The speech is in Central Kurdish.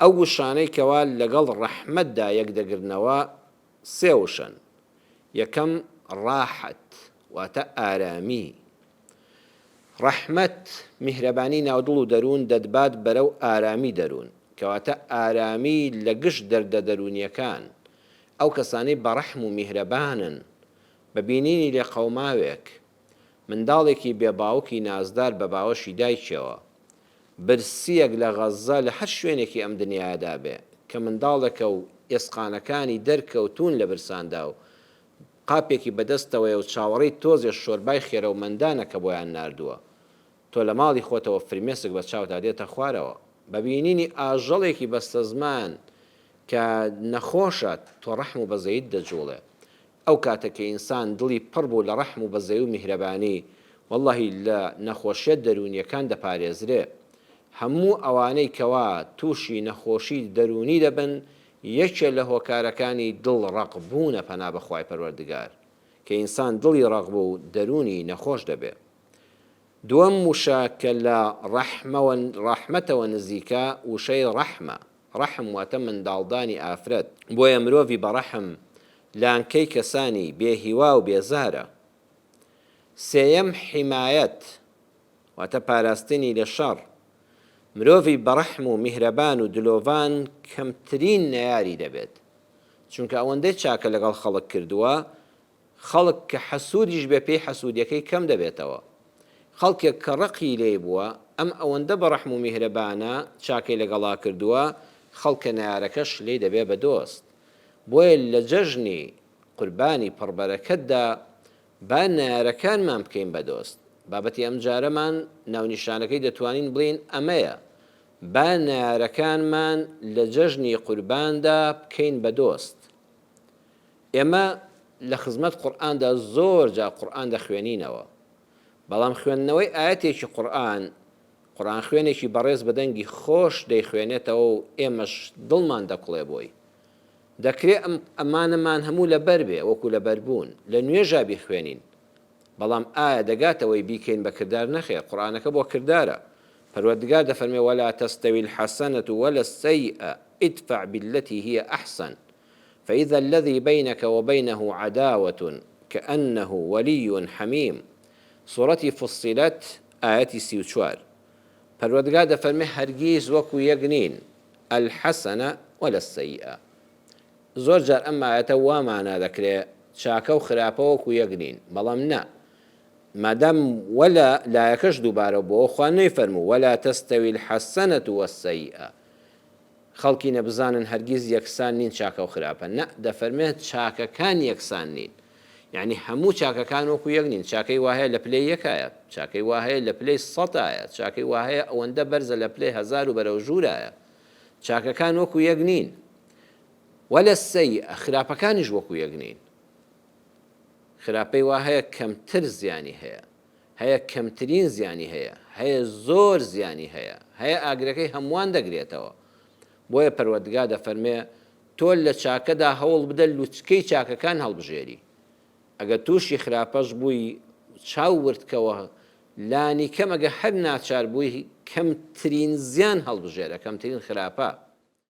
ئەو وشانەی کەوا لەگەڵ ڕەحمەتدا یەکدەگرنەوە سێ وشن. یەکەم ڕاحەت واتە ئارامی. ڕەحمەت میهرەبانی ناودڵ و دەروون دەدبات بەرەو ئارامی دەروون کەواتە ئارامی لە گشت دەردە دەرونیەکان. ئەو کەسانەی بەڕەحم و میهرەبانن بەبینینی لێ قەوماوێک منداڵێکی بێباوکی نازدار بە باوەشی دایکەوە برسیەک لە غەزە لە هەر شوێنێکی ئەم دنیادا بێ کە منداڵەکە و ئێسقانەکانی دەرکەوتون لە برساندا و قاپێکی بەدەستەوەی و چاوەڕی تۆزێ شۆربای خێرە و مندانەکە بۆیان ناردووە تۆ لە ماڵی خۆتەوە فرمێسک بە چاوتا دێتە خوارەوە بەبینینی ئاژەڵێکی بەستە زمان کە نەخۆشە تۆ ڕەحم و بەزەیت دەجوڵێ. ئەو کاتێک کە ئینسان دڵی پڕ بوو لە ڕەحم و بەزەی و میهرەبانی وەڵڵاهی لە نەخۆشیە دەرونیەکان دەپارێزرێ. هەموو ئەوانەی کەوا تووشی نەخۆشی دەرونی دەبن یەکێ لە هۆکارەکانی دڵ ڕەقبوونە پەنا بەخوای پەروەردگار کە ئینسان دڵی ڕەقبوو و دەرونی نەخۆش دەبێ. دووەم وشە کە لە ڕەحمەتەوە نزیکە وشەی ڕەحمە. ڕەحم واتە منداڵدانی ئافرەت بۆیە مرۆڤی بەڕەحم لانکەی کەسانی بێهیوا و بێزارە. سێیەم حیمایەت واتە پاراستنی لە شەڕ. مرۆڤی بەڕەحم و میهرەبان و دلۆڤان کەمترین نەیاری دەبێت چونکە ئەوەندەی چاکە لەگەڵ خەڵک کردووە خەڵک کە حەسوودیش بێ پێی حەسوودیەکەی کەم دەبێتەوە. خەڵکێک کە ڕقی لێ بووە ئەم ئەوەندە بەڕەحم و میهرەبانە چاکەی لەگەڵا کردووە خەڵکە نەیارەکەش لێ دەبێ بە دۆست. بۆیە لە جەژنی قوربانی پڕبەرەکەتدا با نەیارەکانمان بکەین بە دۆست. بابەتی ئەم جارەمان ناونیشانەکەی دەتوانین بڵین ئەمەیە با نەیارەکانمان لە جەژنی قورباندا بکەین بە دۆست. ئێمە لە خزمەت قورئاندا زۆر جا قورئان دەخوێنینەوە بەڵام خوێندنەوەی ئاەتێکی قورئان خوێنێکی بەڕێز بەدەنگی خۆش دەیخوێنێتەوە و ئێمەش دڵمان دەکوڵێ بۆی. دەکرێت ئەمانەمان هەموو لەبەر بێ وەکو لەبەربوون لە نوێژا بیخوێنین بەڵام ئایا دەگاتەوەی بیکەین بە کردار نەخێ. قورئانەکە بۆ کردارە. پەروەردگار دەفەرمێ وەلا تەستەوی الحەسەنەة ولا السەیئە ادفع بالتي هي أحسن فإذا الذي بينك وبينه عداوة كأنه ولي حميم. سوورەتی فصیلەت ئاەتی 34. پەروەردگار دەفەرمێ هەرگیز وەکو یەک نین الحەسەنە ولا السەیئە. زۆر جار ئەم ئاەتە وامانە دەکرێت چاکە و خراپە وەکو یەک نین بەڵام نا مادام وەلا لایەکەش دووبارە بۆ خوا نەیفەرموو وەلا تەستەوی الحەسەنەة والسەیئە. خەڵکی نەبزانن هەرگیز یەکسان نین چاکە و خراپە. نە دەفەرمێت چاکەکان یەکسان نین یعنی هەموو چاکەکان وەکو یەک نین. چاکەی وهەیە لە پلەی یەکایە چاکەی وهەیە لە پلەی 100 چاکەی وهەیە ئەوەندە بەرزە لە پلەی 1000 و بەرەو ژوورایە. چاکەکان وەکو یەک نین. ولا السەیئە خراپەکانیش وەکو یەک نین. خراپەی وهەیە کەمتر زیانی هەیە کەمترین زیانی هەیە زۆر زیانی هەیە ئاگرەکەی هەمووان دەگرێتەوە. بۆیە پەروەردگار دەفەرمێ تۆ لە چاکەدا هەوڵ بدە لوچکەی چاکەکان هەڵبژێری. ئەگە تووشی خراپەش بووی چاو وردکەوە لانی کەم ئەگە هەر ناچار بووی کەمترین زیان هەڵبژێرە کەمترین خراپە.